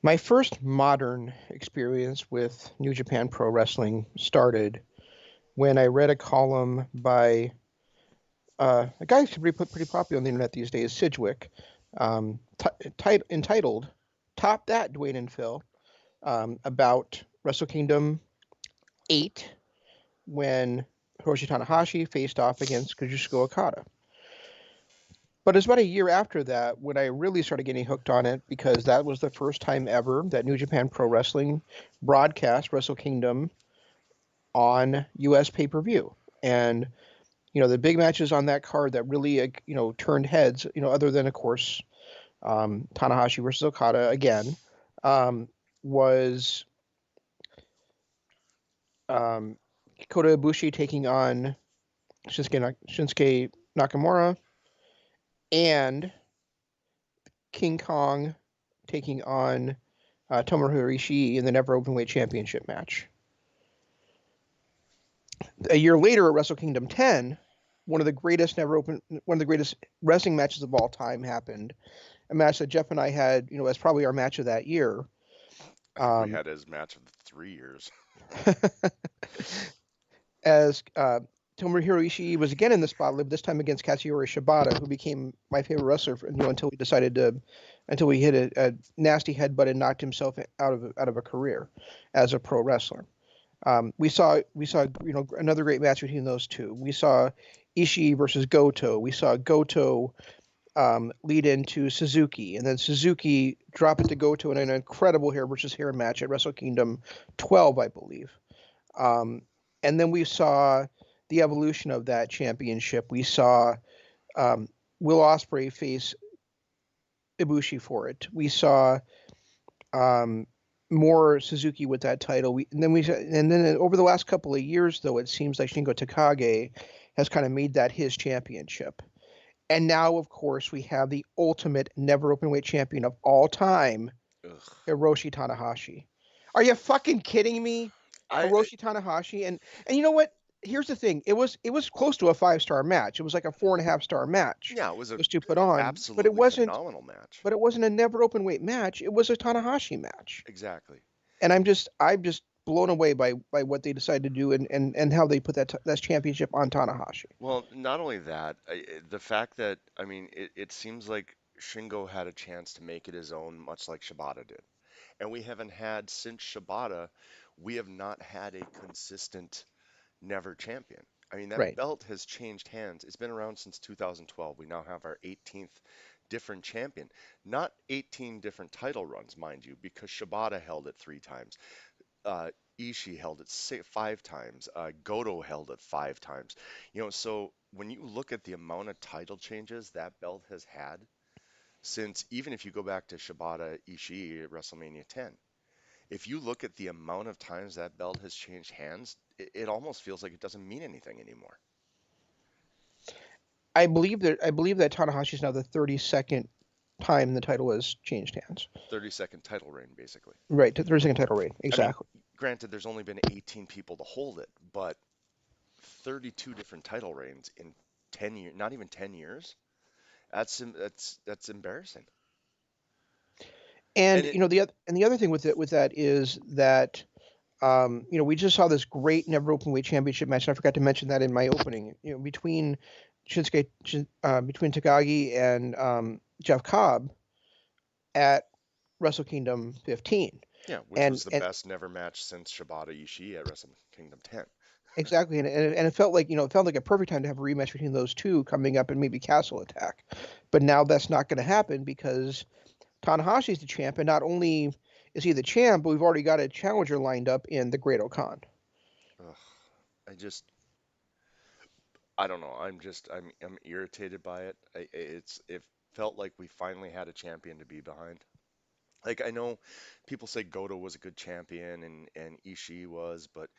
My first modern experience with New Japan Pro Wrestling started when I read a column by a guy who's pretty popular on the internet these days, Sidgwick, entitled "Top That, Dwayne and Phil," about Wrestle Kingdom 8 when Hiroshi Tanahashi faced off against Kazuchika Okada. But it's about a year after that when I really started getting hooked on it, because that was the first time ever that New Japan Pro Wrestling broadcast Wrestle Kingdom on U.S. pay-per-view. And, the big matches on that card that really, turned heads, other than, of course, Tanahashi versus Okada again, was Kota Ibushi taking on Shinsuke Nakamura, and King Kong taking on Tomohiro Ishii in the Never Openweight Championship match. A year later at Wrestle Kingdom 10, one of the greatest wrestling matches of all time happened. A match that Jeff and I had, as probably our match of that year. I think we had his match of the 3 years. As Tomohiro Ishii was again in the spotlight, this time against Katsuyori Shibata, who became my favorite wrestler until he hit a nasty headbutt and knocked himself out of a career as a pro wrestler. We saw another great match between those two. We saw Ishii versus Goto. We saw Goto lead into Suzuki, and then Suzuki drop it to Goto in an incredible hair versus hair match at Wrestle Kingdom 12, I believe. And then we saw the evolution of that championship. We saw Will Ospreay face Ibushi for it. We saw more Suzuki with that title. And then over the last couple of years, though, it seems like Shingo Takagi has kind of made that his championship. And now, of course, we have the ultimate never openweight champion of all time, Hiroshi Tanahashi. Are you fucking kidding me? Hiroshi Tanahashi, and you know what? Here's the thing. It was close to a 5-star match. It was like a 4.5-star match. Yeah, it was to put on, absolutely but it wasn't. phenomenal match. But it wasn't a never open weight match. It was a Tanahashi match. Exactly. And I'm just blown away by what they decided to do and how they put that championship on Tanahashi. Well, not only that, the fact that, I mean, it seems like Shingo had a chance to make it his own, much like Shibata did. And we haven't had, since Shibata, we have not had a consistent never champion. I mean, that Right. belt has changed hands. It's been around since 2012. We now have our 18th different champion. Not 18 different title runs, mind you, because Shibata held it 3 times. Ishii held it 5 times. Goto held it 5 times. So when you look at the amount of title changes that belt has had since, even if you go back to Shibata Ishii at WrestleMania 10, if you look at the amount of times that belt has changed hands, it almost feels like it doesn't mean anything anymore. I believe that Tanahashi is now the 32nd time the title has changed hands. 32nd title reign, basically. Right, to 32nd title reign, exactly. I mean, granted, there's only been 18 people to hold it, but 32 different title reigns in 10 years, not even 10 years. That's embarrassing. And And the other thing with that is that we just saw this great never openweight championship match. And I forgot to mention that in my opening. Between between Takagi and Jeff Cobb at Wrestle Kingdom 15. yeah, which was the best never match since Shibata Ishii at Wrestle Kingdom 10. Exactly, and it felt like a perfect time to have a rematch between those two coming up and maybe Castle Attack, but now that's not going to happen because Tanahashi's the champ, and not only is he the champ, but we've already got a challenger lined up in the Great Okan. Ugh, I don't know. I'm irritated by it. It felt like we finally had a champion to be behind. Like I know people say Goto was a good champion and Ishii was, but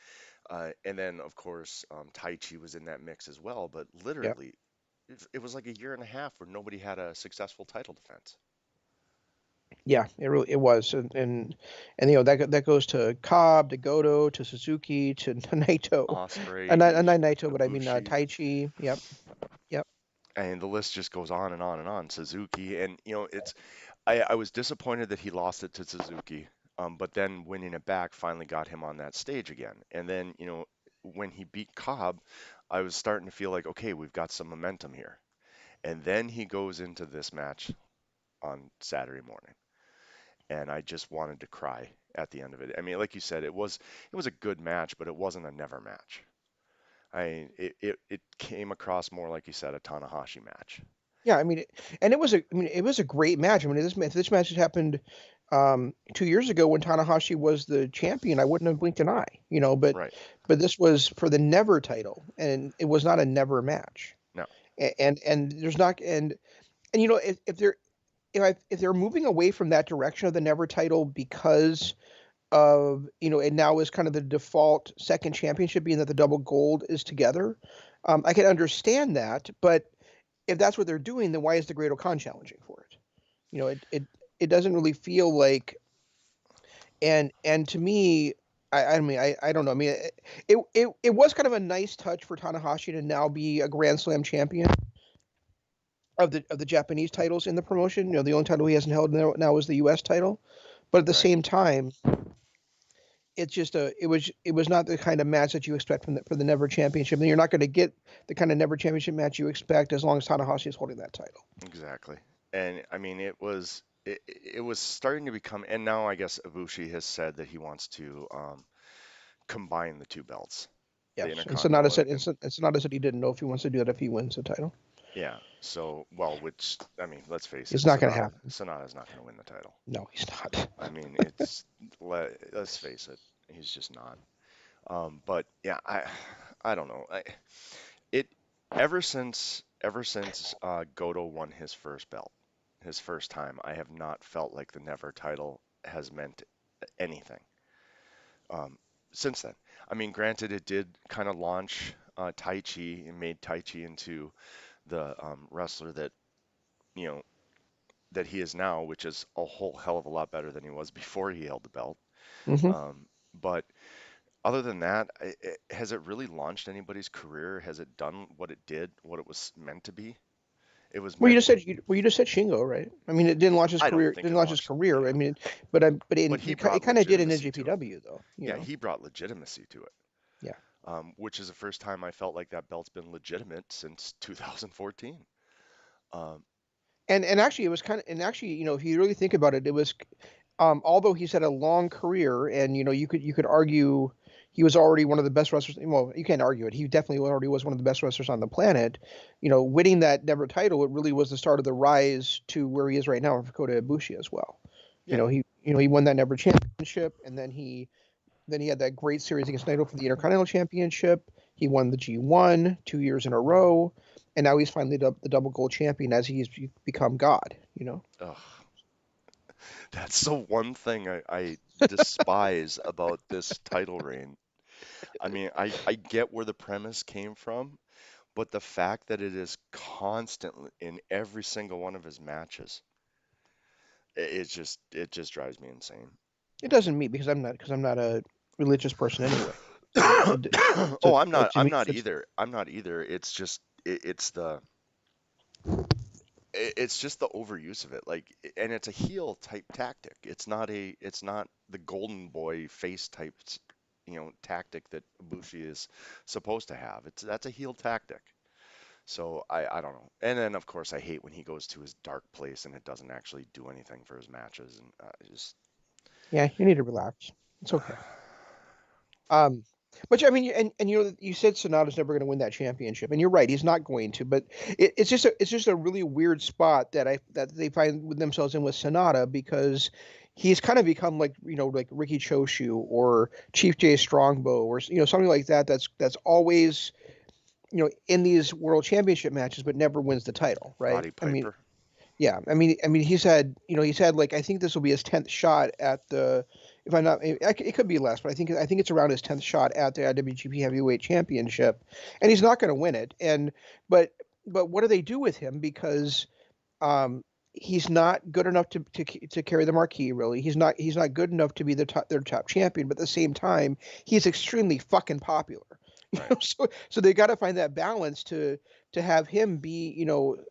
and then of course Taichi was in that mix as well. But Yeah, literally, it was like a year and a half where nobody had a successful title defense. yeah, it was, and that goes to Cobb, to Goto, to Suzuki, to Naito, Osprey, not Naito, but I mean Ibushi, Taichi. Yep, yep. and the list just goes on and on and on. Suzuki, and I was disappointed that he lost it to Suzuki, but then winning it back finally got him on that stage again. And then, when he beat Cobb, I was starting to feel like, okay, we've got some momentum here. And then he goes into this match on Saturday morning, and I just wanted to cry at the end of it. I mean, like you said, it was a good match, but it wasn't a never match. It came across more like you said, a Tanahashi match. Yeah, and it was a great match. I mean, this match had happened 2 years ago when Tanahashi was the champion. I wouldn't have blinked an eye, Right. but this was for the never title, and it was not a never match. No. And there's not and if they're moving away from that direction of the never title because of it now is kind of the default second championship being that the double gold is together. I can understand that, but if that's what they're doing, then why is the Great O'Khan challenging for it? It doesn't really feel like. And to me, I don't know. I mean, it was kind of a nice touch for Tanahashi to now be a Grand Slam champion of the Japanese titles in the promotion. The only title he hasn't held now is the U.S. title. But at the Right. same time, it's just it was not the kind of match that you expect for the Never Championship, and you're not going to get the kind of Never Championship match you expect as long as Tanahashi is holding that title. Exactly. And I mean, it was starting to become, and now I guess Ibushi has said that he wants to combine the two belts, the Yes, and Intercontinental Sonata said he didn't know if he wants to do that if he wins the title. yeah. So, well, which I mean, let's face It's it, not going to happen. Sonata's not going to win the title. No, he's not. I mean, let's face it, he's just not. But yeah, I don't know. It ever since Goto won his first belt, his first time, I have not felt like the Never title has meant anything. Since then, I mean, granted, it did kind of launch Tai Chi and made Tai Chi into the wrestler you know that he is now, which is a whole hell of a lot better than he was before he held the belt. Hmm. But other than that, has it really launched anybody's career? Has it done what it did, what it was meant to be? It was Well, meant. you just said Shingo, right? I mean, it didn't launch his I don't career. It think didn't it launch his launched. career. Yeah, I mean, but but he it brought kind of did in legitimacy to it. NJPW though. Yeah, he brought legitimacy to it, Yeah. which is the first time I felt like that belt's been legitimate since 2014. Um, And actually, it was kind of and actually, if you really think about it, it was although he's had a long career, and you could argue he was already one of the best wrestlers. Well, you can't argue it. He definitely already was one of the best wrestlers on the planet. Winning that Never title, it really was the start of the rise to where he is right now with Kota Ibushi as well. yeah, He won that Never championship, and then he had that great series against Naito for the Intercontinental Championship. He won the G1 2 years in a row, and now he's finally the double gold champion as he's become God. ugh, that's the one thing I despise about this title reign. I mean, I get where the premise came from, but the fact that it is constantly in every single one of his matches, it just drives me insane. It doesn't me because I'm not a religious person anyway. So Oh, I'm not. to I'm me, not either. I'm not either. It's just it's just the overuse of it. Like, and it's a heel type tactic. It's not the golden boy face type, tactic that Ibushi is supposed to have. That's a heel tactic. So I don't know. And then of course I hate when he goes to his dark place and it doesn't actually do anything for his matches and just yeah, you need to relax. It's okay. Um, but I mean, and you said Sonata's never going to win that championship, and you're right, he's not going to. But it's just a really weird spot that they find with themselves in with Sonata because he's kind of become like Ricky Choshu or Chief J Strongbow or something like that. That's always in these world championship matches, but never wins the title, right? Roddy I mean, Piper. yeah, I mean, he's had like I think this will be his 10th shot at the. If I'm not, it could be less, but I think it's around his 10th shot at the IWGP Heavyweight Championship, and he's not going to win it. But what do they do with him? Because he's not good enough to carry the marquee. Really, he's not good enough to be their top champion. But at the same time, he's extremely fucking popular. Right. So they got to find that balance to have him be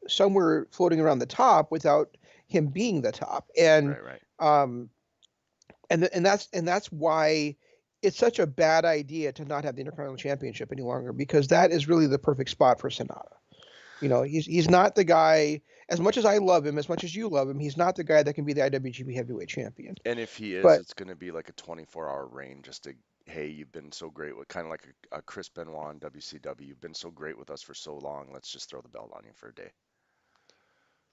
somewhere floating around the top without him being the top. And Right, right. um, and that's why it's such a bad idea to not have the Intercontinental Championship any longer, because that is really the perfect spot for Sonata. He's not the guy. As much as I love him, as much as you love him, he's not the guy that can be the IWGP Heavyweight Champion. And if he is, But it's going to be like a 24-hour reign just to, hey, you've been so great with kind of like a Chris Benoit in WCW. You've been so great with us for so long. Let's just throw the belt on you for a day.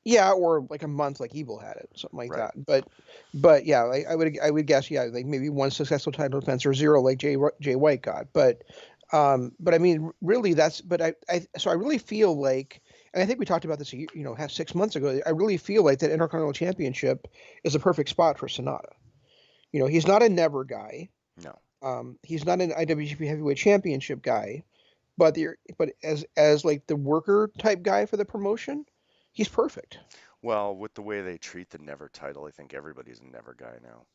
yeah, or like a month, like Evil had it, something like Right. that. But yeah, like I would guess, yeah, like maybe one successful title defense or zero, like Jay White got. But I mean, really, that's. But so I really feel like, and I think we talked about this, 6 months ago. I really feel like that Intercontinental Championship is a perfect spot for Sonata. He's not a never guy. No. He's not an IWGP Heavyweight Championship guy, but as like the worker type guy for the promotion, he's perfect. Well, with the way they treat the Never title, I think everybody's a Never guy now.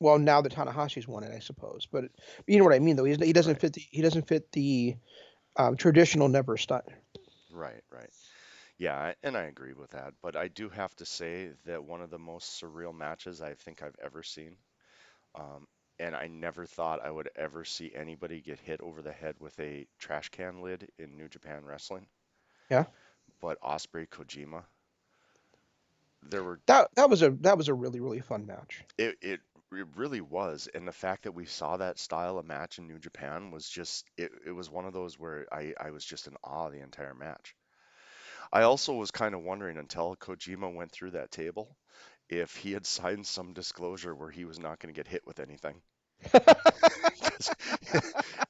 Well, now that Tanahashi's won it, I suppose. But you know what I mean, though. He doesn't Right. fit the traditional never style. Right, right. Yeah, and I agree with that. But I do have to say that one of the most surreal matches I think I've ever seen, um, and I never thought I would ever see anybody get hit over the head with a trash can lid in New Japan Wrestling, Yeah, but Osprey Kojima, there were that was a really really fun match. it really was, and the fact that we saw that style of match in New Japan was just it was one of those where I was just in awe the entire match. I also was kind of wondering until Kojima went through that table if he had signed some disclosure where he was not going to get hit with anything. 'Cause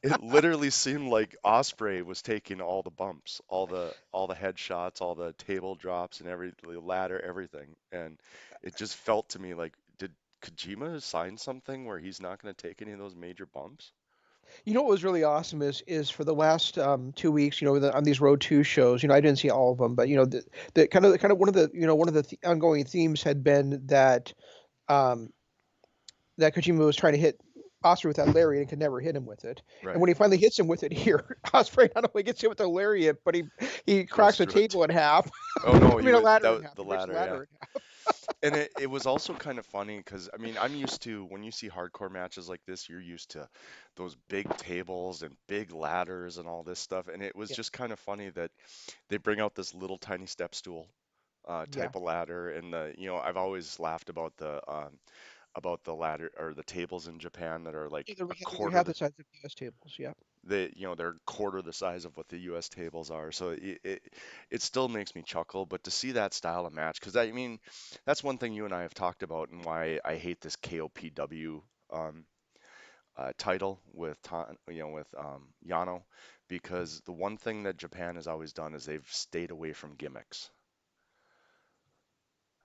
it literally seemed like Osprey was taking all the bumps, all the headshots, all the table drops and the ladder, everything. And it just felt to me like, did Kojima sign something where he's not going to take any of those major bumps? What was really awesome is for the last 2 weeks, on these Road Two shows. I didn't see all of them, but the kind of one of the ongoing themes had been um, that Kojima was trying to hit Osprey with that lariat and could never hit him with it. And Right. when he finally hits him with it here, Osprey not only gets hit with the lariat, but he Goes cracks the through it. table in half. Oh no, I he mean, a was ladder in that half. the He rips the ladder, yeah. ladder in half. And it was also kind of funny because I mean I'm used to when you see hardcore matches like this, you're used to those big tables and big ladders and all this stuff. And it was Yeah, just kind of funny that they bring out this little tiny step stool yeah. type of ladder, and I've always laughed about the ladder or the tables in Japan that are like Yeah, they're, a they're quarter half the the size of US tables. Yeah. they're quarter the size of what the U.S. tables are. So it still makes me chuckle. But to see that style of match, because I mean, that's one thing you and I have talked about, and why I hate this KOPW um, title with Yano, because the one thing that Japan has always done is they've stayed away from gimmicks.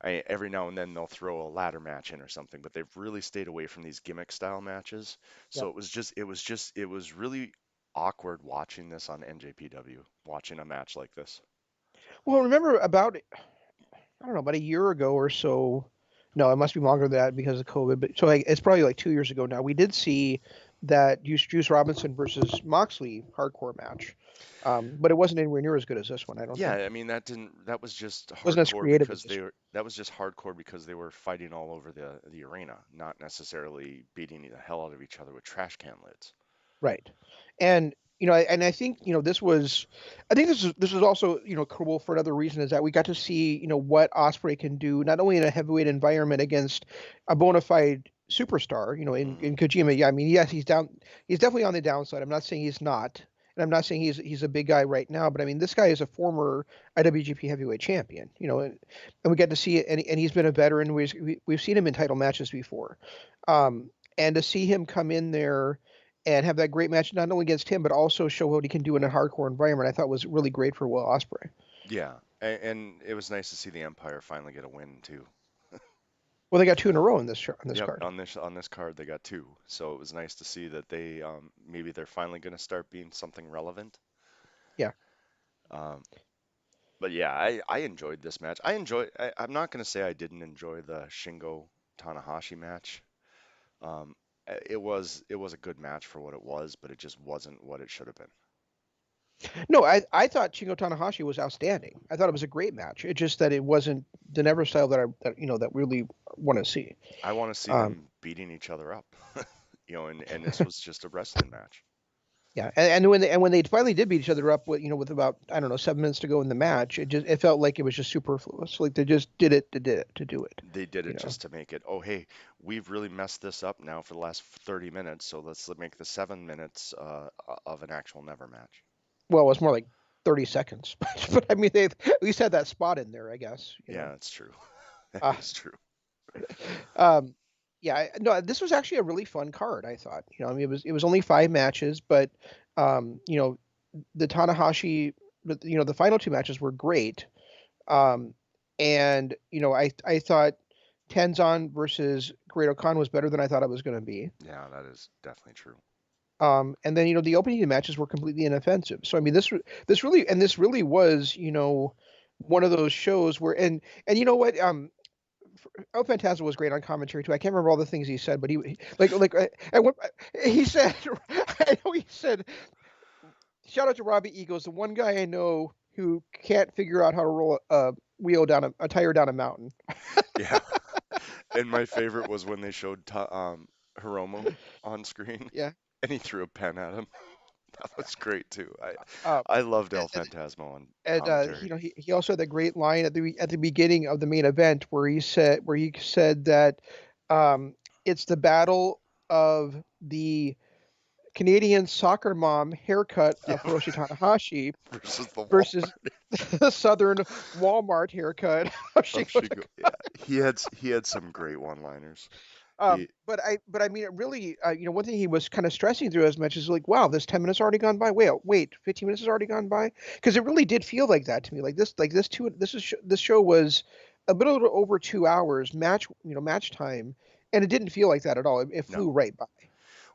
Every now and then they'll throw a ladder match in or something, but they've really stayed away from these gimmick style matches. So Yep. it was really awkward watching this on NJPW, watching a match like this. Well, remember about I don't know, about a year ago or so. No, it must be longer than that because of COVID. But so like, it's probably like 2 years ago now. We did see that Juice Robinson versus Moxley hardcore match, but it wasn't anywhere near as good as this one. I don't Yeah, think. I mean that was just Wasn't as hardcore creative as because this one. that was just hardcore because they were fighting all over the arena, not necessarily beating the hell out of each other with trash can lids. Right. And and I think I think this is also cool for another reason, is that we got to see what Osprey can do not only in a heavyweight environment against a bona fide superstar, Hmm. in Kojima. Yeah, I mean, yes, he's definitely on the downside. I'm not saying he's not, and I'm not saying he's a big guy right now, but I mean, this guy is a former IWGP heavyweight champion, and we get to see it, and he's been a veteran. We've seen him in title matches before, and to see him come in there and have that great match not only against him but also show what he can do in a hardcore environment, I thought was really great for Will Ospreay. Yeah, and it was nice to see the Empire finally get a win too. Well, they got two in a row in this Yep, card. on this card they got two, so it was nice to see that they maybe they're finally going to start being something relevant. Yeah. Um, but yeah, I enjoyed this match. I'm not going to say I didn't enjoy the Shingo Tanahashi match. Um, it was a good match for what it was, but it just wasn't what it should have been. No, I thought Shingo Tanahashi was outstanding. I thought it was a great match. It's just that it wasn't the never style that that really want to see. I want to see Um, them beating each other up, and this was just a wrestling match. yeah, and when they finally did beat each other up with with about I don't know 7 minutes to go in the match, it felt like it was just superfluous. Like they just did it to do it. They did You it know. just to make it, oh, hey, we've really messed this up now for the last 30 minutes, so let's make the 7 minutes of an actual never match. Well, it was more like 30 seconds, but I mean they at least had that spot in there, I guess. You Yeah, know. that's true. That Uh, is true. um, yeah, no, this was actually a really fun card. I thought. I mean it was only 5 matches, but um, you know the Tanahashi, the final two matches were great. Um, and I thought Tenzon versus Great Khan was better than I thought it was going to be. Yeah, that is definitely true. And then the opening matches were completely inoffensive. So I mean this really was one of those shows where and you know what El Phantasmo was great on commentary too. I can't remember all the things he said, but he like at one, he said I know he said shout out to Robbie Eagles, the one guy I know who can't figure out how to roll a wheel down a tire down a mountain. Yeah, and my favorite was when they showed Hiromu on screen, Yeah. and he threw a pen at him. That was great too. Uh, I loved El and Phantasmo on he, commentary. he also had that great line at the beginning of the main event where he said that um, it's the battle of the Canadian soccer mom haircut Yeah, of Hiroshi Tanahashi versus the wall. versus the Southern Walmart haircut of Of Shingo. Shingo. Yeah, he had some great one-liners. He But I mean, it really, one thing he was kind of stressing through as much is like, wow, this 10 minutes already gone by. Wait, 15 minutes has already gone by, because it really did feel like that to me. This show was a little over 2 hours match time, and it didn't feel like that at all. It no. flew right by.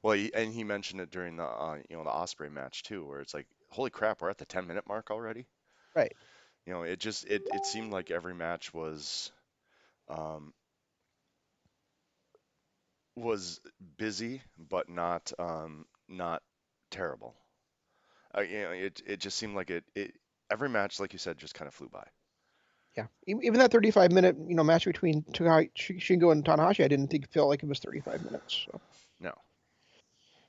Well, and he mentioned it during the Osprey match too, where it's like, holy crap, we're at the 10-minute mark already. Right. It seemed like every match um was busy, but not terrible. It just seemed like it every match, like you said, just kind of flew by. Yeah. Even that 35-minute match between Shingo and Tanahashi, I didn't think felt like it was 35 minutes. So. No,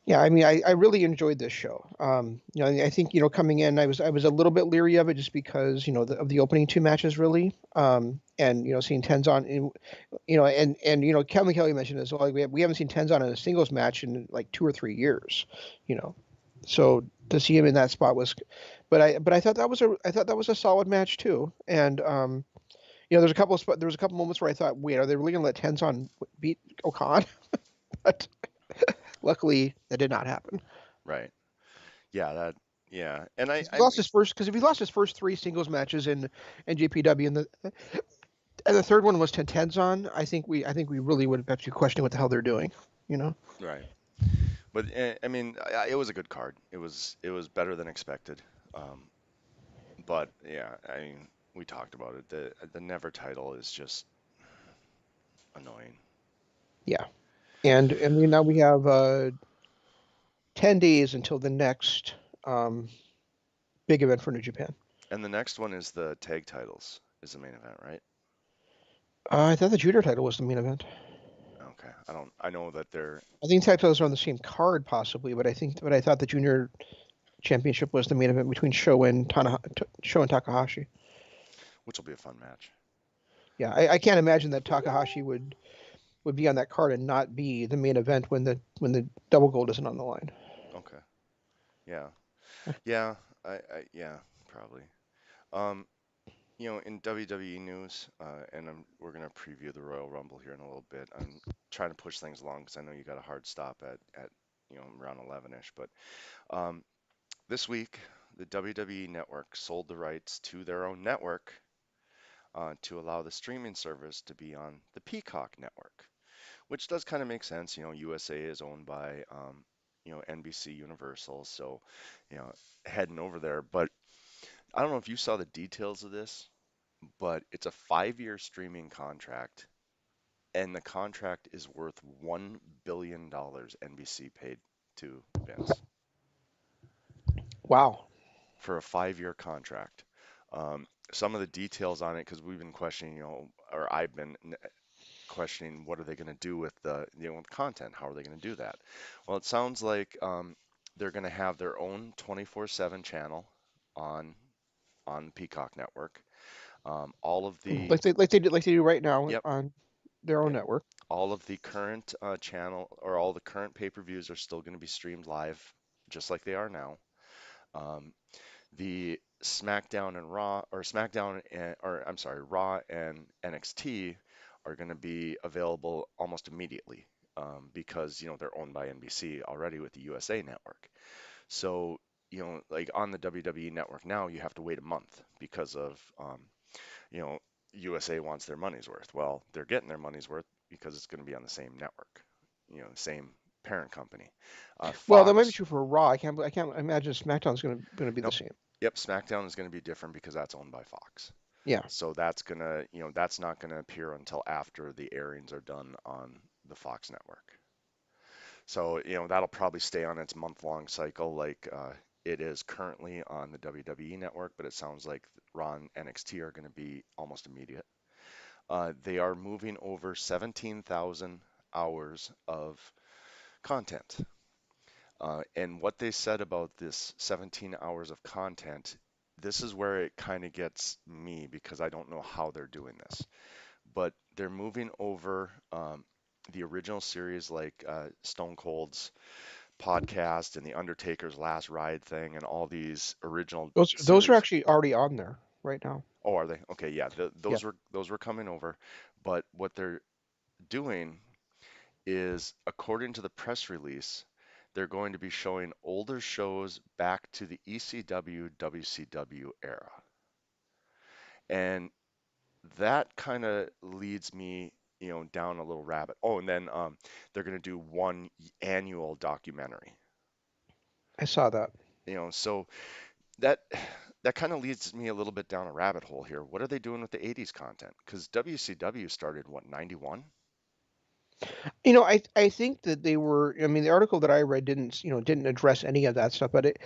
Yeah, I mean, I really enjoyed this show. I think coming in, I was a little bit leery of it just because of the opening two matches really, and seeing Tenzon in, and Kevin Kelly mentioned this. Like we haven't seen Tenzon in a singles match in like 2 or 3 years, you know, so to see him in that spot was, but I thought that was a solid match too, and there was a couple moments where I thought, wait, are they really gonna let Tenzon beat Okan? But luckily that did not happen. right. Yeah, that yeah. And Because if he lost his first three singles matches in NJPW and the third one was Tenzon, I think we really would have to question what the hell they're doing. You know? right. But I mean, it was a good card. It was better than expected. Um, but yeah, I mean, we talked about it. The Never title is just annoying. Yeah. And now we have 10 days until the next um, big event for New Japan. And the next one is the tag titles is the main event, right? I thought the junior title was the main event. Okay. I know that they're I think tag titles are on the same card possibly, but I thought the junior championship was the main event between Sho and Takahashi. which will be a fun match. Yeah, I can't imagine that Takahashi would be on that card and not be the main event when the double gold isn't on the line. Okay. Yeah. Yeah. Yeah, probably. Um, in WWE news, and we're gonna preview the Royal Rumble here in a little bit. I'm trying to push things along because I know you got a hard stop at around 11ish. But um, this week, the WWE Network sold the rights to their own network to allow the streaming service to be on the Peacock Network, which does kind of make sense. USA is owned by NBC Universal, so you know, heading over there. But I don't know if you saw the details of this, but it's a 5-year streaming contract, and the contract is worth $1 billion NBC paid to Vince. Wow. for a 5-year contract. Some of the details on it, because we've been questioning, or I've been questioning, what are they going to do with the content? How are they going to do that? Well, it sounds like they're going to have their own 24/7 channel on Peacock Network. All of the Like they do right now Yep, on their own yep. network. All of the current channel or all the current pay-per-views are still going to be streamed live, just like they are now. Um, the SmackDown and Raw, or SmackDown and, or I'm sorry, Raw and NXT are going to be available almost immediately, because they're owned by NBC already with the USA Network. So like on the WWE Network now, you have to wait a month because of you know USA wants their money's worth. Well, they're getting their money's worth because it's going to be on the same network, same parent company. Well, that might be Fox, true for Raw. I can't imagine SmackDown's going to be the nope. same. Yep, SmackDown is going to be different because that's owned by Fox. Yeah. So that's not gonna appear until after the airings are done on the Fox network. So, that'll probably stay on its month-long cycle like it is currently on the WWE network, but it sounds like Raw and NXT are going to be almost immediate. They are moving over 17,000 hours of content. And what they said about this 17 hours of content, this is where it kind of gets me because I don't know how they're doing this. But they're moving over the original series like Stone Cold's podcast and the Undertaker's Last Ride thing and all these original Those are series. actually already on there right now. Oh, are they? Okay, yeah, Yeah. those were coming over. But what they're doing is, according to the press release, they're going to be showing older shows back to the ECW, WCW era. And that kind of leads me, down a little rabbit. Oh, and then they're going to do one annual documentary. I saw that. So that that kind of leads me a little bit down a rabbit hole here. What are they doing with the 80s content? Because WCW started what, 91? I think that they were. I mean, the article that I read didn't address any of that stuff, but it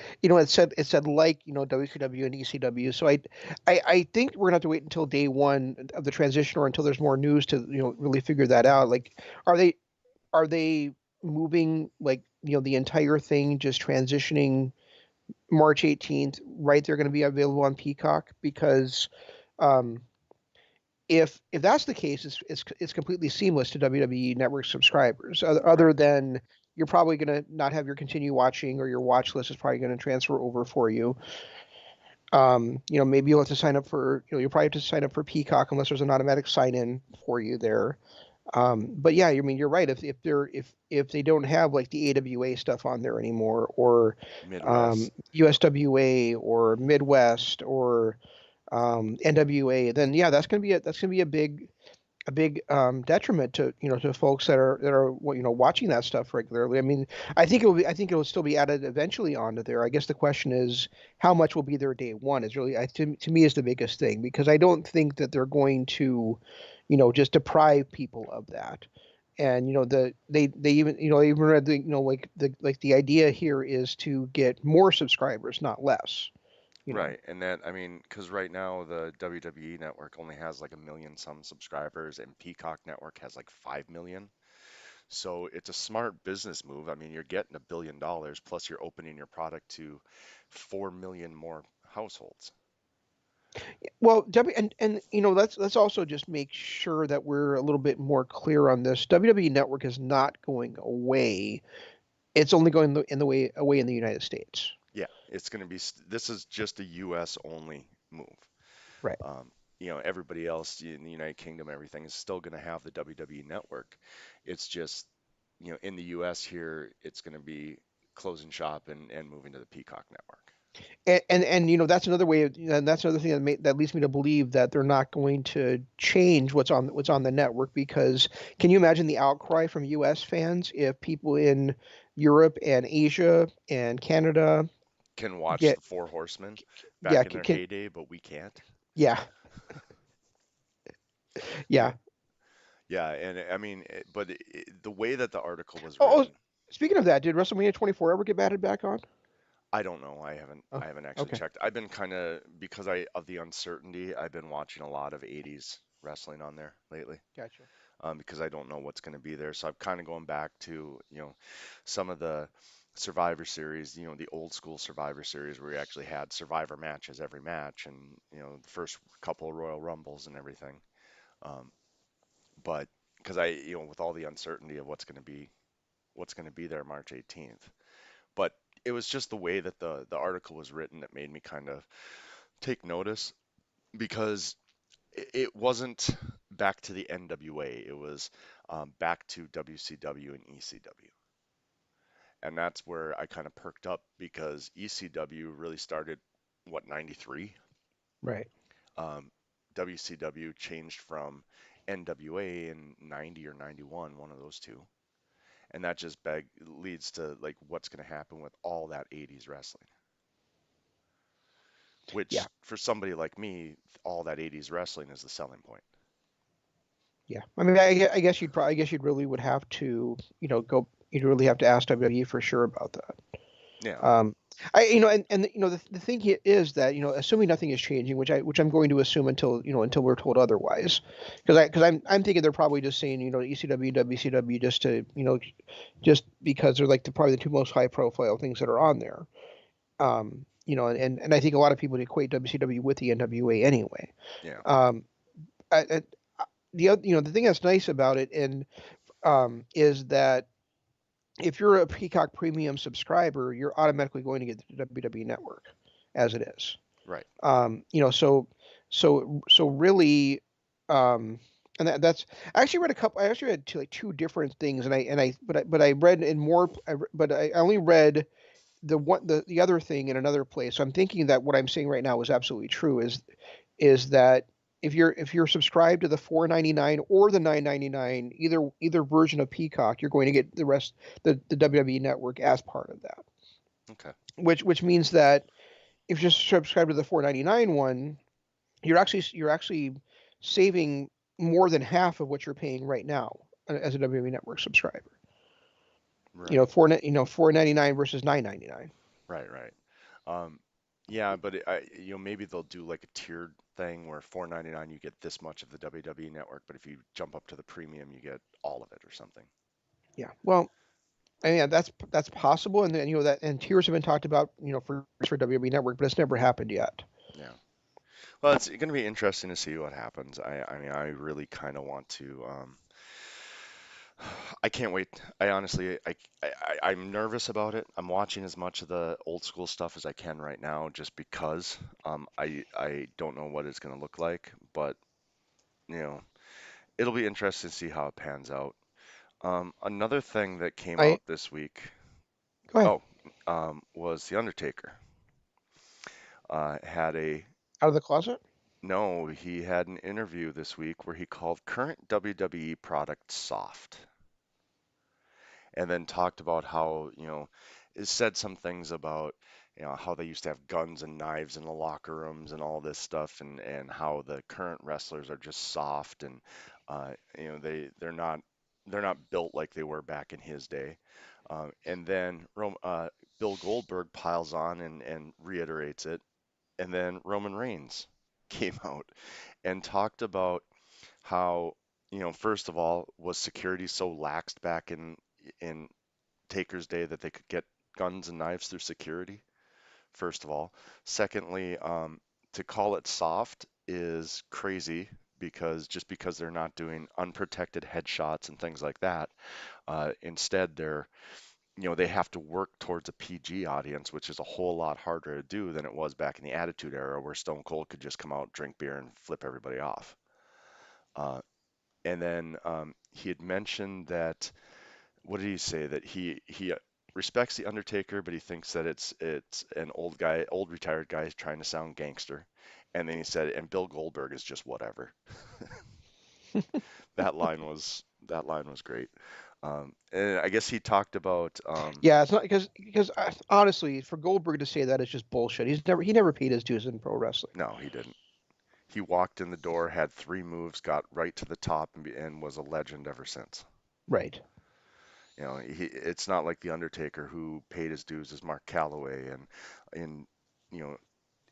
said like WCW and ECW. So I think we're gonna have to wait until day one of the transition or until there's more news to really figure that out. Like, are they are they moving like the entire thing just transitioning March 18th, right? They're going to be available on Peacock because um, if that's the case, it's completely seamless to WWE Network subscribers. Right. Other than you're probably going to not have your continue watching, or your watch list is probably going to transfer over for you. Maybe you'll have to sign up for you'll probably have to sign up for Peacock unless there's an automatic sign in for you there. But yeah, I mean you're right. If they don't have like the AWA stuff on there anymore, or Midwest. Yep. USWA or Midwest or NWA, then yeah, that's gonna be a big detriment to to folks that are watching that stuff regularly. I mean, I think it will still be added eventually onto there. I guess the question is how much will be there day one is really to me is the biggest thing, because I don't think that they're going to just deprive people of that. And they even read the idea here is to get more subscribers, not less. You know. Right, and that, I mean, because right now the WWE Network only has like a million some subscribers, and Peacock Network has like 5 million. So it's a smart business move. I mean, you're getting $1 billion, plus you're opening your product to 4 million more households. Well, and let's also just make sure that we're a little bit more clear on this. WWE Network is not going away. It's only going in the way away in the United States. Yeah, it's going to be, this is just a US only move. Right. Um, everybody else in the United Kingdom, everything is still going to have the WWE Network. It's just, in the US here, it's going to be closing shop and moving to the Peacock Network. And that's another way and that's another thing that leads me to believe that they're not going to change what's on the network, because can you imagine the outcry from US fans if people in Europe and Asia and Canada Can watch get the Four Horsemen yeah back in their can heyday, but we can't. yeah Yeah, yeah. yeah, and I mean, but the way that the article was Oh, written, speaking of that, did WrestleMania 24 ever get batted back on? I don't know. Oh, I haven't actually okay, checked. I've been kind of because I of the uncertainty. I've been watching a lot of '80s wrestling on there lately. gotcha. Because I don't know what's going to be there. So I'm kind of going back to, some of the Survivor Series, the old school Survivor Series where you actually had Survivor matches every match, and the first couple of Royal Rumbles and everything. Um, but because with all the uncertainty of what's going to be there March 18th. But it was just the way that the article was written that made me kind of take notice because it wasn't back to the NWA. It was back to WCW and ECW. And that's where I kind of perked up because ECW really started, what, 93? Right. Um, WCW changed from NWA in 90 or 91, one of those two. And that just leads to like what's going to happen with all that 80s wrestling, Yeah. which for somebody like me, all that 80s wrestling is the selling point. Yeah. I mean, I guess you'd probably, I guess you'd really would have to, go. You'd really have to ask WWE for sure about that. Yeah, Um, and the thing here is that assuming nothing is changing, which I'm going to assume until we're told otherwise, because I'm thinking they're probably just saying ECW, WCW just to just because they're like probably the two most high profile things that are on there. And I think a lot of people equate WCW with the NWA anyway. yeah, Um, I, the thing that's nice about it is that if you're a Peacock Premium subscriber, you're automatically going to get the WWE Network as it is. right. So really, um, and that's I actually read a couple. I actually read two different things, but I read in more. But I only read the other thing in another place. So I'm thinking that what I'm saying right now is absolutely true. Is that if you're subscribed to the 4.99 or the 9.99, either version of Peacock, you're going to get the WWE Network as part of that. Okay. Which means that if you just subscribe to the 4.99 one, you're actually saving more than half of what you're paying right now as a WWE Network subscriber. Right. 4.99 versus 9.99. Right, right. Um, yeah, but maybe they'll do like a tiered thing where 4.99 you get this much of the WWE network, but if you jump up to the premium, you get all of it or something. Yeah. Well, and yeah, that's possible, and then and tiers have been talked about, for WWE Network, but it's never happened yet. Yeah. Well, it's going to be interesting to see what happens. I mean, I really kind of want to. I can't wait. I honestly, I'm nervous about it. I'm watching as much of the old school stuff as I can right now, just because I don't know what it's going to look like, but you know, it'll be interesting to see how it pans out. Another thing that came I out this week, Go ahead. oh, was The Undertaker. Had a Out of the closet. No, he had an interview this week where he called current WWE product soft, and then talked about how, it said some things about, how they used to have guns and knives in the locker rooms and all this stuff, and how the current wrestlers are just soft and, they're not built like they were back in his day. And then Bill Goldberg piles on and reiterates it, and then Roman Reigns came out and talked about how, first of all, was security so laxed back in Taker's day that they could get guns and knives through security, first of all. Secondly, to call it soft is crazy because just because they're not doing unprotected headshots and things like that, instead they have to work towards a PG audience, which is a whole lot harder to do than it was back in the Attitude Era where Stone Cold could just come out, drink beer, and flip everybody off. Uh, and then he had mentioned that, what did he say? That he respects the Undertaker, but he thinks that it's an old guy, old retired guy trying to sound gangster. And then he said, and Bill Goldberg is just whatever. That line was great. And I guess he talked about Yeah, it's not because honestly, for Goldberg to say that is just bullshit. He never paid his dues in pro wrestling. no, he didn't. He walked in the door, had three moves, got right to the top, and was a legend ever since. Right. It's not like the Undertaker who paid his dues as Mark Calloway and in you know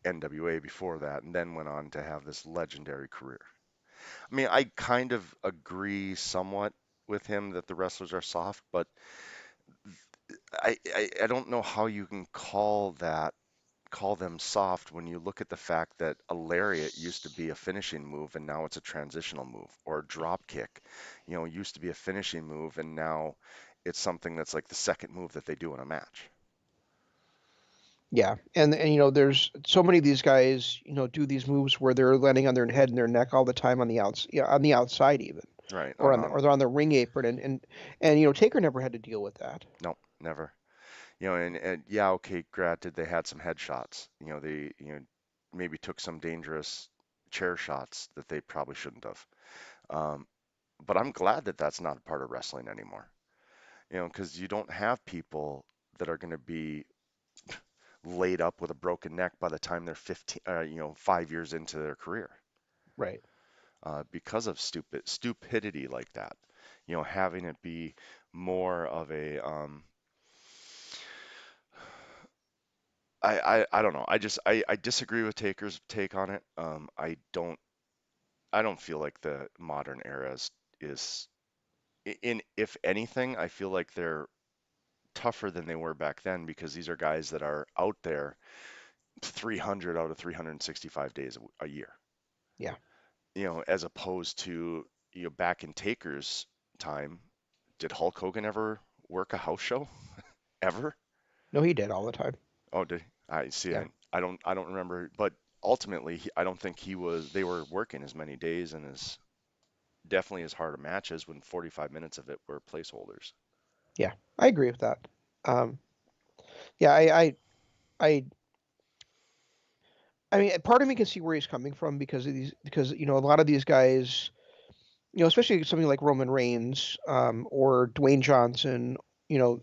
NWA before that, and then went on to have this legendary career. I mean, I kind of agree somewhat with him that the wrestlers are soft, but I don't know how you can call them soft when you look at the fact that a lariat used to be a finishing move and now it's a transitional move, or a drop kick, used to be a finishing move and now it's something that's like the second move that they do in a match. Yeah, and there's so many of these guys, do these moves where they're landing on their head and their neck all the time on the outs, yeah, on the outside even, Right. or or they're on the ring apron, and Taker never had to deal with that. No, never. And yeah, okay, granted they had some headshots. They maybe took some dangerous chair shots that they probably shouldn't have. Um, but I'm glad that that's not a part of wrestling anymore. Because you don't have people that are going to be laid up with a broken neck by the time they're 15, 5 years into their career, Right. because of stupidity like that. Having it be more of a I don't know. I disagree with Taker's take on it. I don't feel like the modern era is in if anything, I feel like they're tougher than they were back then because these are guys that are out there 300 out of 365 days a year. Yeah. As opposed to back in Taker's time, did Hulk Hogan ever work a house show ever? No, he did all the time. Oh, did I see? Yeah. I don't remember, but ultimately, I don't think he was. They were working as many days and as definitely as hard a matches when 45 minutes of it were placeholders. Yeah. I agree with that. Um, yeah. I I mean, part of me can see where he's coming from because of these, because a lot of these guys, especially something like Roman Reigns, or Dwayne Johnson, you know,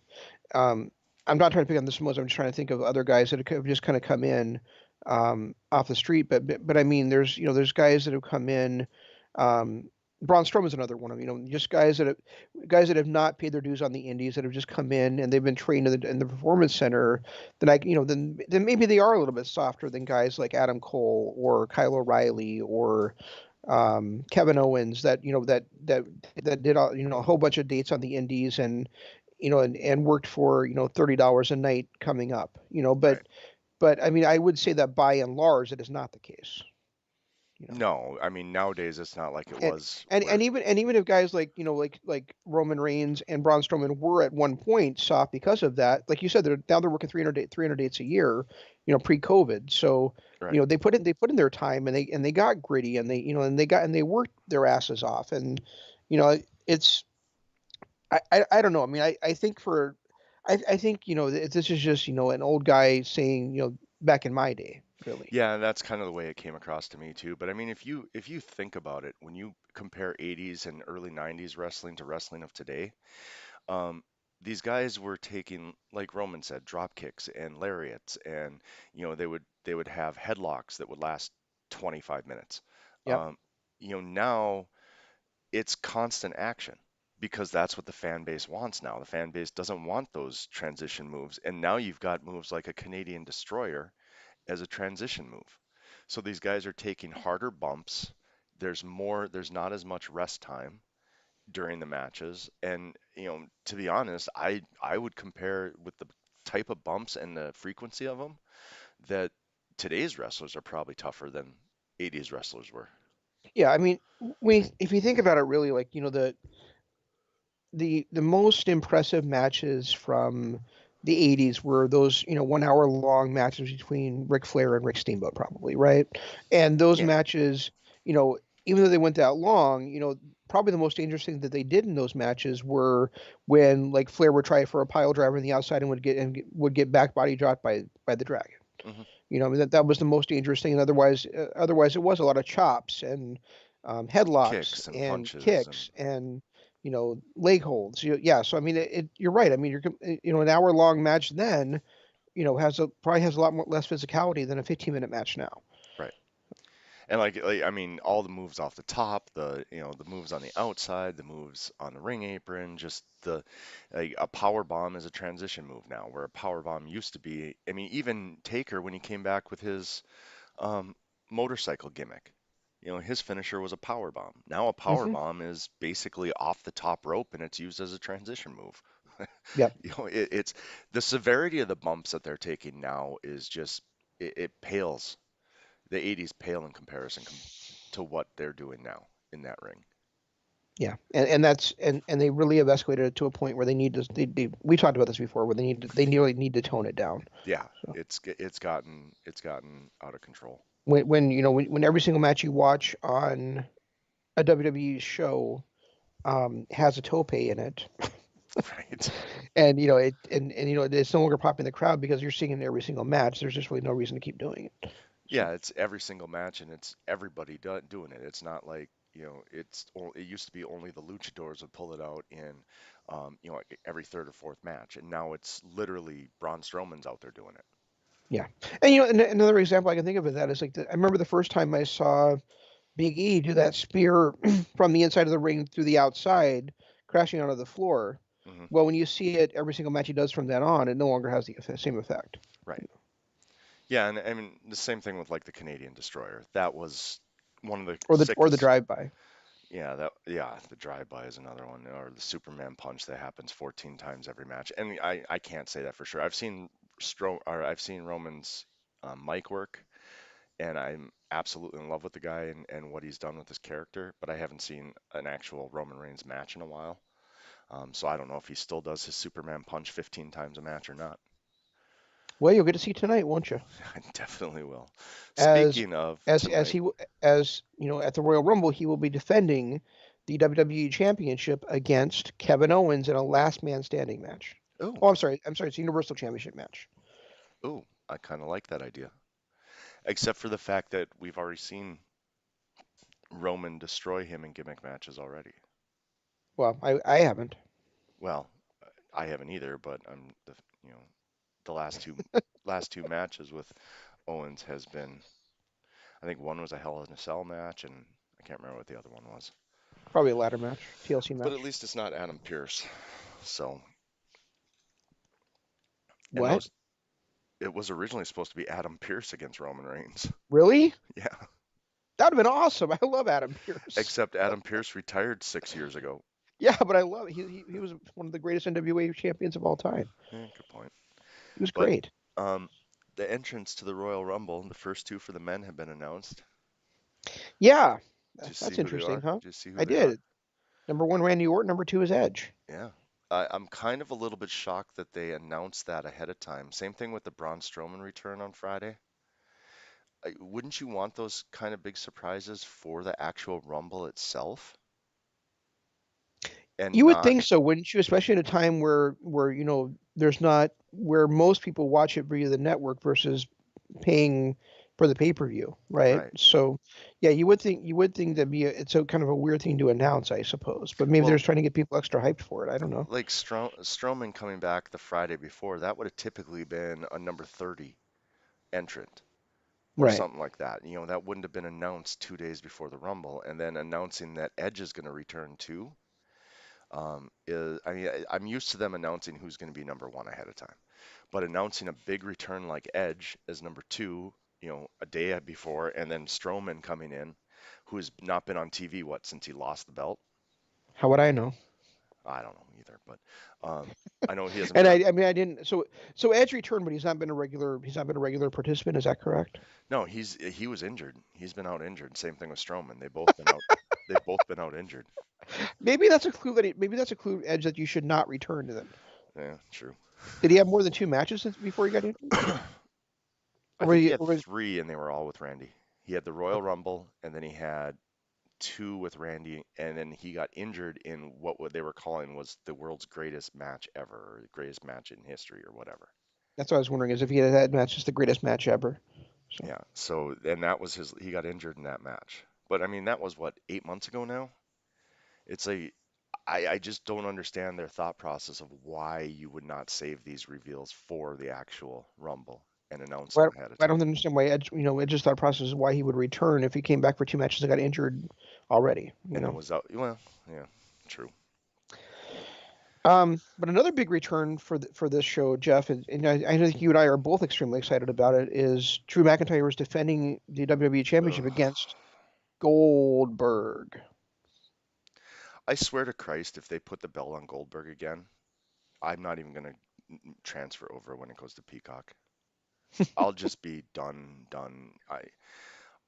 um, I'm not trying to pick on the Samoans. I'm just trying to think of other guys that have just kind of come in, off the street. But I mean, there's guys that have come in. Um, Braun Strowman's another one of them. Just guys that have not paid their dues on the indies, that have just come in and they've been trained in the performance center. Then maybe they are a little bit softer than guys like Adam Cole or Kyle O'Reilly or Kevin Owens, that did a whole bunch of dates on the indies, and worked for $30 a night coming up, Right. but I mean, I would say that by and large that is not the case. you know No, I mean nowadays it's not like it and was and where. and even if guys like like Roman Reigns and Braun Strowman were at one point soft because of that, like you said, they're working 300 dates a year, pre-COVID. So Right. they put in their time, and they got gritty, and they worked their asses off, and you know it's I don't know. I mean, I think I think this is just an old guy saying back in my day, really. Yeah, that's kind of the way it came across to me too. But I mean, if you think about it, when you compare 80s and early 90s wrestling to wrestling of today, um, these guys were taking, like Roman said, drop kicks and lariats, and they would have headlocks that would last 25 minutes. Yep. Um, now it's constant action because that's what the fan base wants now. The fan base doesn't want those transition moves, and now you've got moves like a Canadian destroyer as a transition move. So these guys are taking harder bumps. There's not as much rest time during the matches. And, to be honest, I would compare with the type of bumps and the frequency of them that today's wrestlers are probably tougher than 80s wrestlers were. Yeah, I mean, if you think about it, really, like the most impressive matches from the 80s were those 1 hour long matches between Ric Flair and Rick Steamboat, probably, right? And those Yeah. matches, even though they went that long, probably the most dangerous thing that they did in those matches were when, like, Flair would try for a pile driver on the outside and would get back body dropped by the Dragon. Hmm. I mean, that was the most dangerous thing. And otherwise it was a lot of chops and headlocks Kicks and and punches and kicks and leg holds. Yeah. So I mean, you're right. I mean, an hour long match then probably has a lot more less physicality than a 15-minute match now. right. And like I mean, all the moves off the top, the moves on the outside, the moves on the ring apron, just the like a power bomb is a transition move now, where a power bomb used to be. I mean, even Taker when he came back with his um, motorcycle gimmick, his finisher was a power bomb. Now a power Hmm. bomb is basically off the top rope and it's used as a transition move. Yep. It's the severity of the bumps that they're taking now is just it pales. The 80s pale in comparison to what they're doing now in that ring. Yeah, and that's and they really have escalated it to a point where they need to. We talked about this before, where they really need to tone it down. Yeah, So it's gotten out of control. when when every single match you watch on a WWE show has a tope in it, Right. and it's no longer popping the crowd because you're seeing it in every single match. There's just really no reason to keep doing it. So Yeah, it's every single match and it's everybody doing it. It's not like, it used to be only the luchadors would pull it out in like every third or fourth match, and now it's literally Braun Strowman's out there doing it. yeah, and another example I can think of that is like I remember the first time I saw Big E do that spear from the inside of the ring through the outside, crashing onto the floor. Hmm. Well, when you see it every single match he does from then on, it no longer has the same effect. Right. Yeah, and I mean the same thing with like the Canadian Destroyer. That was one of the Or the sickest. drive by. Yeah, the drive-by is another one, or the Superman punch that happens 14 times every match. And I can't say that for sure. I've seen Roman's mic work, and I'm absolutely in love with the guy and what he's done with his character, but I haven't seen an actual Roman Reigns match in a while. So I don't know if he still does his Superman punch 15 times a match or not. Well, you'll get to see tonight, won't you? I definitely will. As Speaking of as tonight, he as at the Royal Rumble, he will be defending the WWE Championship against Kevin Owens in a last man standing match. oh, Oh, I'm sorry, it's a Universal Championship match. oh, I kind of like that idea. Except for the fact that we've already seen Roman destroy him in gimmick matches already. Well, I haven't. Well, I haven't either, but you know, the last two matches with Owens has been. I think one was a Hell in a Cell match, and I can't remember what the other one was. Probably a ladder match, TLC But at match. least it's not Adam Pearce. So, and What? those it was originally supposed to be Adam Pearce against Roman Reigns. Really? Yeah, That would have been awesome. I love Adam Pearce. except Adam Pearce retired 6 years ago. Yeah, but I love it. He was one of the greatest NWA champions of all time. Good point. He was But great. um, the entrance to the Royal Rumble, the first two for the men have been announced. Yeah, Did you see that's who they interesting, are? huh? Did you see who I they are? did. Number one, Randy Orton. Number two is Edge. Yeah. I'm kind of a little bit shocked that they announced that ahead of time. Same thing with the Braun Strowman return on Friday. Wouldn't you want those kind of big surprises for the actual Rumble itself and You would not think so, wouldn't you? Especially at a time where there's not where most people watch it via the network versus paying for the pay-per-view, right? right? So, yeah, you would think that it's a kind of a weird thing to announce, I suppose. But maybe they're Well, just trying to get people extra hyped for it. I don't know. like Strowman coming back the Friday before, that would have typically been a number 30 entrant or Right. something like that. That wouldn't have been announced 2 days before the Rumble, and then announcing that Edge is going to return too. I mean, I'm used to them announcing who's going to be number one ahead of time, but announcing a big return like Edge as number two, a day before, and then Strowman coming in, who has not been on TV since he lost the belt. How would I know? I don't know either, but I know he hasn't And been on. I mean, I didn't. So Edge returned, but He's not been a regular participant. Is that correct? No, he was injured. He's been out injured. Same thing with Strowman. They've both been out. They've both been out injured. Maybe that's a clue, Edge, that you should not return to them. Yeah, true. Did he have more than two matches before he got injured? I Or think he had or was three, and they were all with Randy. He had the Royal Rumble, and then he had two with Randy, and then he got injured in what they were calling was the world's greatest match ever, or the greatest match in history, or whatever. That's what I was wondering, is if he had that match, just the greatest match ever. So Yeah. So, and that was his. He got injured in that match. But I mean, that was what, 8 months ago now. It's a. I just don't understand their thought process of why you would not save these reveals for the actual Rumble. and announce Well, them ahead of I time. don't understand why Edge's thought process is why he would return if he came back for 2 matches and got injured already. And then was out. Well, yeah, true. But another big return for this show, Jeff, and I think you and I are both extremely excited about it, is Drew McIntyre is defending the WWE Championship Ugh. against Goldberg. I swear to Christ, if they put the belt on Goldberg again, I'm not even gonna transfer over when it goes to Peacock. I'll just be done.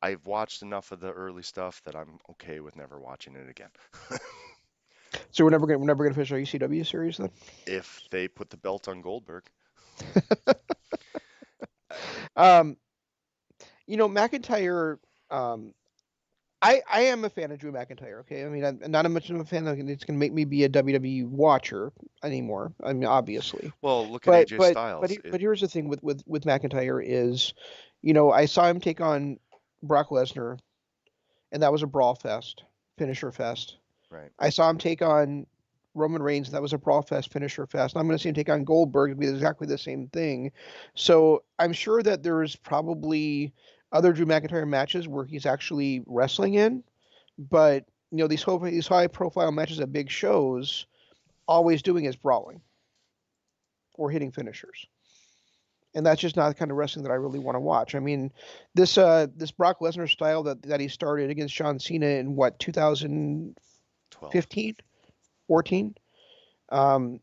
I've watched enough of the early stuff that I'm okay with never watching it again. So we're never gonna finish our ECW series then. If they put the belt on Goldberg, uh, Um, McIntyre. Um, I am a fan of Drew McIntyre. Okay, I mean, I'm not much of a fan. It's going to make me be a WWE watcher anymore. I mean, obviously, well, look at but AJ but but Styles. but here's the thing with McIntyre is, I saw him take on Brock Lesnar, and that was a brawl fest, finisher fest. Right. I saw him take on Roman Reigns, and that was a brawl fest, finisher fest. And I'm going to see him take on Goldberg, it'll be exactly the same thing. So I'm sure that there's probably other Drew McIntyre matches where he's actually wrestling in, but these high profile matches at big shows, always doing is brawling or hitting finishers. And that's just not the kind of wrestling that I really want to watch. I mean, this Brock Lesnar style that he started against John Cena in what 12. 2015, 14.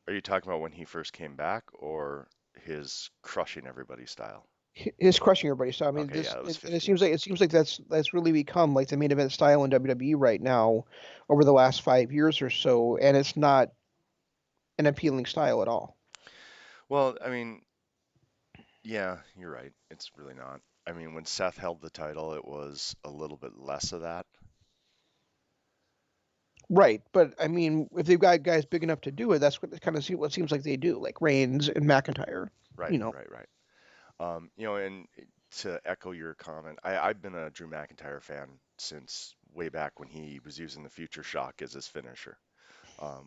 Are you talking about when he first came back or his crushing everybody style? His crushing everybody. So I mean, Okay, yeah, that was and it 15. seems like that's really become like the main event style in WWE right now over the last 5 years or so, and it's not an appealing style at all. Well, I mean, yeah, you're right. It's really not. I mean, when Seth held the title, it was a little bit less of that. Right, but I mean, if they've got guys big enough to do it, that's what seems like they do, like Reigns and McIntyre. Right, You know, right, right. And to echo your comment, I've been a Drew McIntyre fan since way back when he was using the Future Shock as his finisher.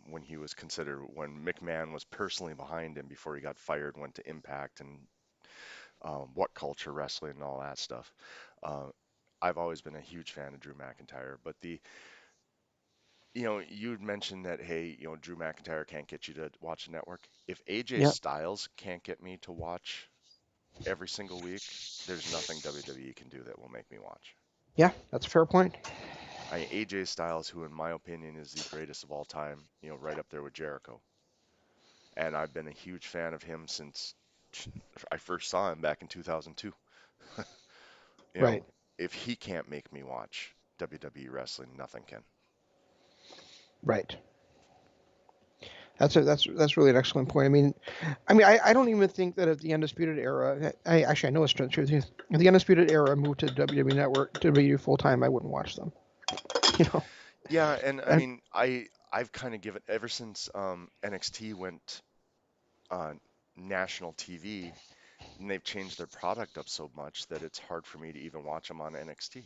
When he was considered, when McMahon was personally behind him before he got fired, went to Impact and What Culture Wrestling and all that stuff. Uh, I've always been a huge fan of Drew McIntyre, but you'd mentioned that, hey, Drew McIntyre can't get you to watch the network. If AJ yeah, Styles can't get me to watch every single week, there's nothing WWE can do that will make me watch. yeah, that's a fair point. AJ Styles, who in my opinion is the greatest of all time, right up there with Jericho. And I've been a huge fan of him since I first saw him back in 2002. You know, Right, if he can't make me watch WWE wrestling, nothing can. right. That's really an excellent point. I don't even think that if the Undisputed Era, I know it's true. If the Undisputed Era moved to WWE Network to be full time, I wouldn't watch them. You know, Yeah, and I and mean, I've kind of given ever since NXT went on national TV, and they've changed their product up so much that it's hard for me to even watch them on NXT.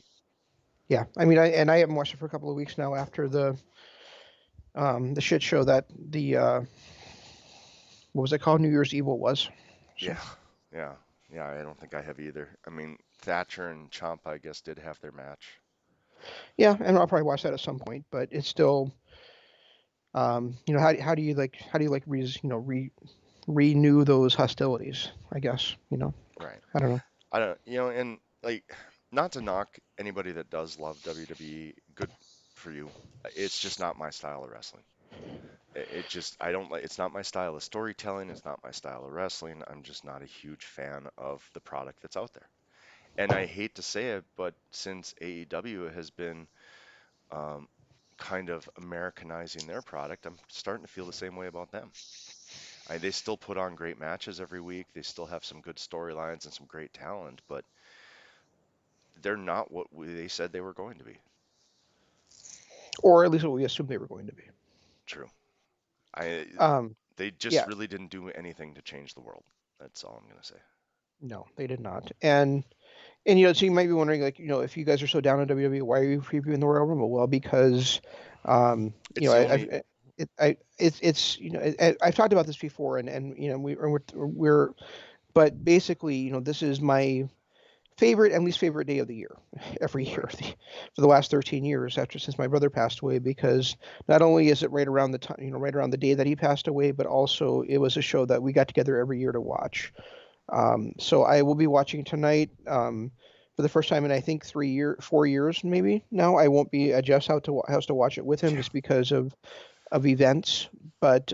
yeah, I haven't watched it for a couple of weeks now after the shit show that the what was it called, New Year's Evil was. So Yeah, yeah, yeah. I don't think I have either. I mean, Thatcher and Ciampa, I guess, did have their match. yeah, and I'll probably watch that at some point, but it's still how do you like renew those hostilities, I guess, Right. I don't know. I don't, and like, not to knock anybody that does love WWE, good for you. It's just not my style of wrestling. It just, I don't like, it's not my style of storytelling. It's not my style of wrestling. I'm just not a huge fan of the product that's out there. And I hate to say it, but since AEW has been um, kind of Americanizing their product, I'm starting to feel the same way about them. They still put on great matches every week. They still have some good storylines and some great talent, but they're not what they said they were going to be. Or at least what we assumed they were going to be. True. I um They just yeah, really didn't do anything to change the world. That's all I'm gonna say. no, they did not. And so you might be wondering, like, if you guys are so down on WWE, why are you previewing the Royal Rumble? Well, because It's the only. it's I've talked about this before, and we're But basically, this is my favorite and least favorite day of the year every year Right. for the last 13 years after since my brother passed away, because not only is it right around the time, right around the day that he passed away, but also it was a show that we got together every year to watch. So I will be watching tonight, for the first time in I think 4 years maybe now. I won't be at Jeff's house to watch it with him Yeah. just because of events, but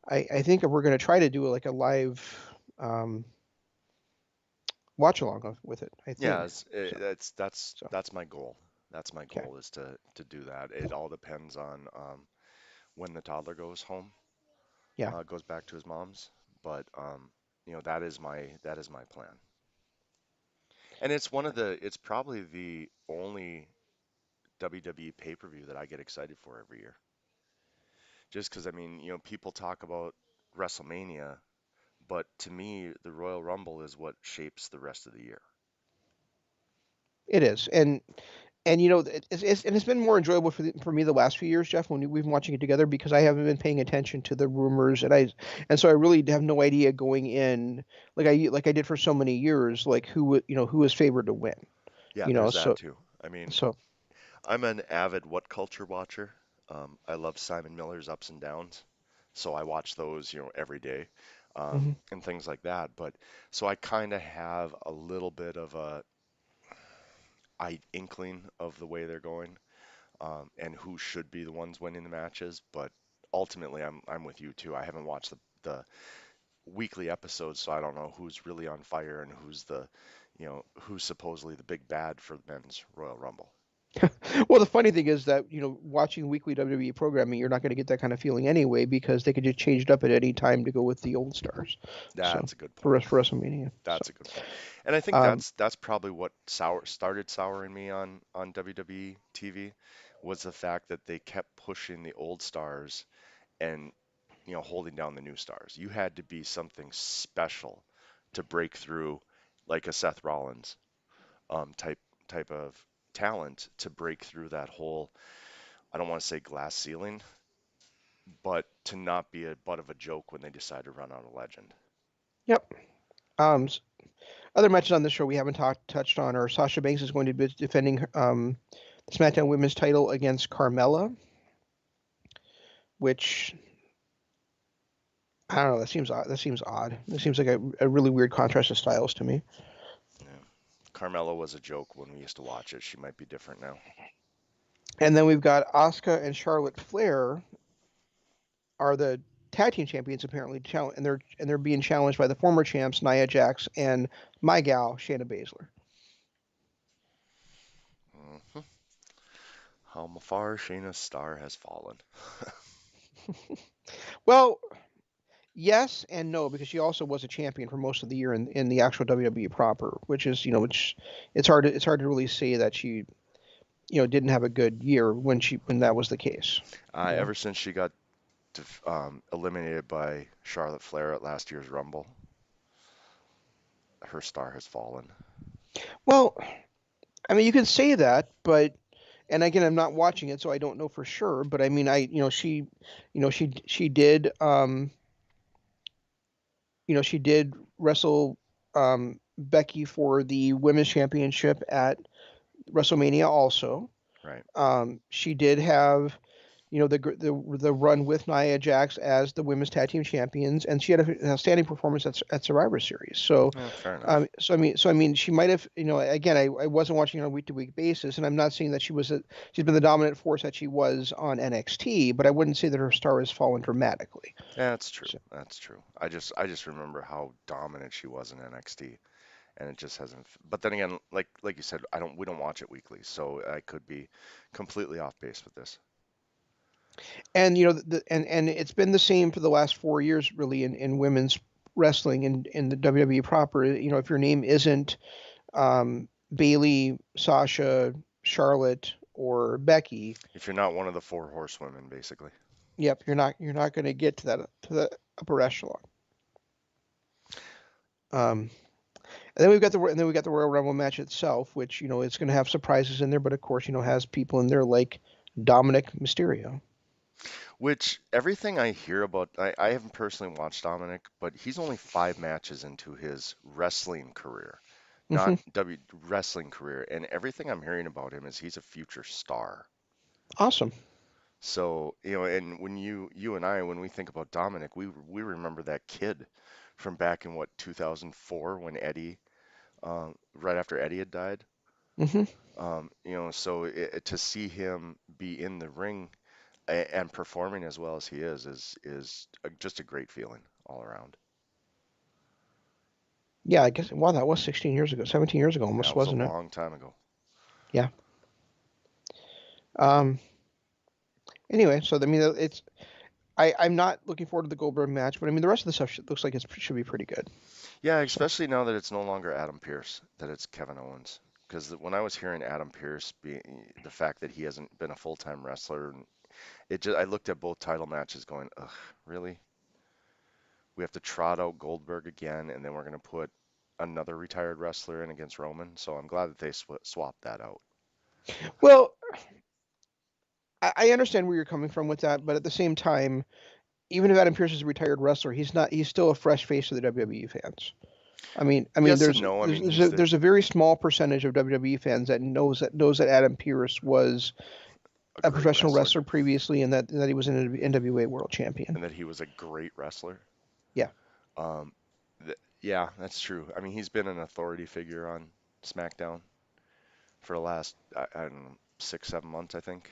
I think we're going to try to do like a live um, watch along with it. I Yeah, think so. So that's my goal. That's my okay. goal is to do that. It all depends on when the toddler goes home, Yeah, goes back to his mom's. But that is my plan. And it's probably the only WWE pay-per-view that I get excited for every year. Just because I mean, people talk about WrestleMania, but to me, the Royal Rumble is what shapes the rest of the year. it is, and it's been more enjoyable for me the last few years, Jeff, when we've been watching it together, because I haven't been paying attention to the rumors, and so I really have no idea going in, like I did for so many years, like who was favored to win. Yeah, You know, there's that so too. I mean, so I'm an avid What Culture watcher. I love Simon Miller's ups and downs, so I watch those, every day, mhm. and things like that. But so I kind of have a little bit of a inkling of the way they're going, and who should be the ones winning the matches. But ultimately, I'm with you too. I haven't watched the weekly episodes, so I don't know who's really on fire and who's supposedly the big bad for the men's Royal Rumble. Well, the funny thing is that watching weekly WWE programming, you're not going to get that kind of feeling anyway, because they could just change it up at any time to go with the old stars. So That's a good for point. us for WrestleMania. So That's a good point. And I think um, that's probably what started souring me on WWE TV was the fact that they kept pushing the old stars and holding down the new stars. You had to be something special to break through, like a Seth Rollins type of talent to break through that whole, I don't want to say glass ceiling, but to not be a butt of a joke when they decide to run out a legend. yep. Um, Other matches on this show we haven't touched on are Sasha Banks is going to be defending the SmackDown Women's title against Carmella, which I don't know. That seems odd. That seems odd. That seems like a really weird contrast of styles to me. Yeah. Carmella was a joke when we used to watch it. She might be different now. And then we've got Asuka and Charlotte Flair are the tag team champions apparently, and they're being challenged by the former champs Nia Jax and my gal Shayna Baszler. Hmm. How far Shayna's star has fallen. Well, yes and no, because she also was a champion for most of the year in the actual WWE proper, which it's hard to really say that she didn't have a good year when that was the case. You know. Ever since she got eliminated by Charlotte Flair at last year's Rumble, her star has fallen. Well, I mean, you can say that, but and again, I'm not watching it, so I don't know for sure. But I mean, she did she did wrestle Becky for the women's championship at WrestleMania also. Right. She did have the run with Nia Jax as the women's tag team champions, and she had a outstanding performance at Survivor Series. So, Yeah, fair enough. so I mean, she might have, again, I wasn't watching on a week to week basis, and I'm not saying that she's been the dominant force that she was on NXT, but I wouldn't say that her star has fallen dramatically. Yeah, that's true. So, That's true. I just remember how dominant she was in NXT, and it just hasn't. But then again, like you said, we don't watch it weekly, so I could be completely off base with this. and and it's been the same for the last 4 years, really, in women's wrestling in the WWE proper. If your name isn't Bailey, Sasha, Charlotte, or Becky, If you're not one of the four horsewomen, basically. yep, you're not going to get to the upper echelon. Um, and then we got the Royal Rumble match itself, which it's going to have surprises in there, but of course has people in there like Dominic Mysterio. Which everything I hear about, I haven't personally watched Dominic, but he's only 5 matches into his wrestling career, not Hmm. W wrestling career. And everything I'm hearing about him is he's a future star. Awesome. So, and when you and I, when we think about Dominic, we remember that kid from back in what, 2004 when Eddie, right after Eddie had died. Hmm. So to see him be in the ring and performing as well as he is just a great feeling all around. Yeah, I guess. Wow, that was 16 years ago, 17 years ago, Yeah, almost, it was a wasn't it? long time ago. Yeah. Um. Anyway, so I mean, it's I'm not looking forward to the Goldberg match, but I mean, the rest of the stuff looks like it should be pretty good. Yeah, So. especially now that it's no longer Adam Pearce, that it's Kevin Owens. Because when I was hearing Adam Pearce being the fact that he hasn't been a full-time wrestler, and I looked at both title matches going, ugh, really? We have to trot out Goldberg again, and then we're going to put another retired wrestler in against Roman. So I'm glad that they swapped that out. Well, I understand where you're coming from with that, but at the same time, even if Adam Pearce is a retired wrestler, he's not. He's still a fresh face to the WWE fans. I mean, Yes and no. I mean, he's the there's a very small percentage of WWE fans that knows that Adam Pearce was a a great professional wrestler wrestler previously, and that he was an NWA World Champion. and that he was a great wrestler. Yeah. Um, yeah, that's true. I mean, he's been an authority figure on SmackDown for the last, I don't know, 6, 7 months, I think.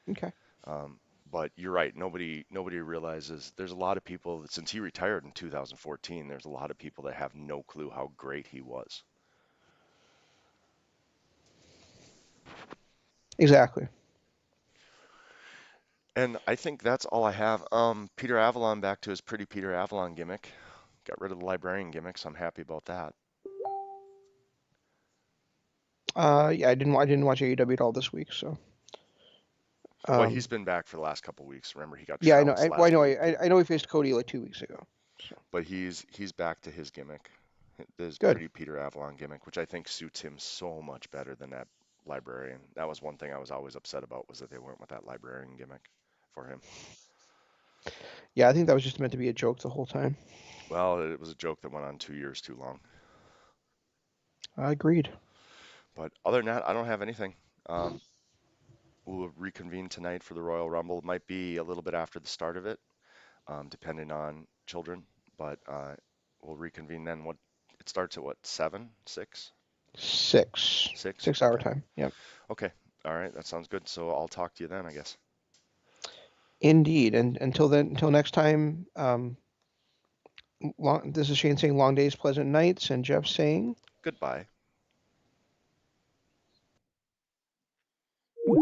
Okay. Um, but you're right. Nobody realizes there's a lot of people that since he retired in 2014, there's a lot of people that have no clue how great he was. Exactly. And I think that's all I have. Peter Avalon back to his pretty Peter Avalon gimmick. Got rid of the librarian gimmick, so I'm happy about that. Yeah, I didn't watch AEW at all this week, so. Well, Um. he's been back for the last couple weeks. Remember, he got Yeah, I know. trounced Well, I last know. week, I know he faced Cody like 2 weeks ago. So but he's back to his gimmick, his good. pretty Peter Avalon gimmick, which I think suits him so much better than that librarian. That was one thing I was always upset about was that they went with that librarian gimmick for him. Yeah, I think that was just meant to be a joke the whole time. Well, it was a joke that went on 2 years too long. Agreed. But other than that, I don't have anything. Um, we'll reconvene tonight for the Royal Rumble. It might be a little bit after the start of it, depending on children, but we'll reconvene then. What it starts at what, 7, 6, Six. 6? 6 hour Okay. time. Yep. Okay. All right. That sounds good. So I'll talk to you then, I guess. Indeed. And until then, until next time. This is Shane saying long days, pleasant nights, and Jeff saying Goodbye.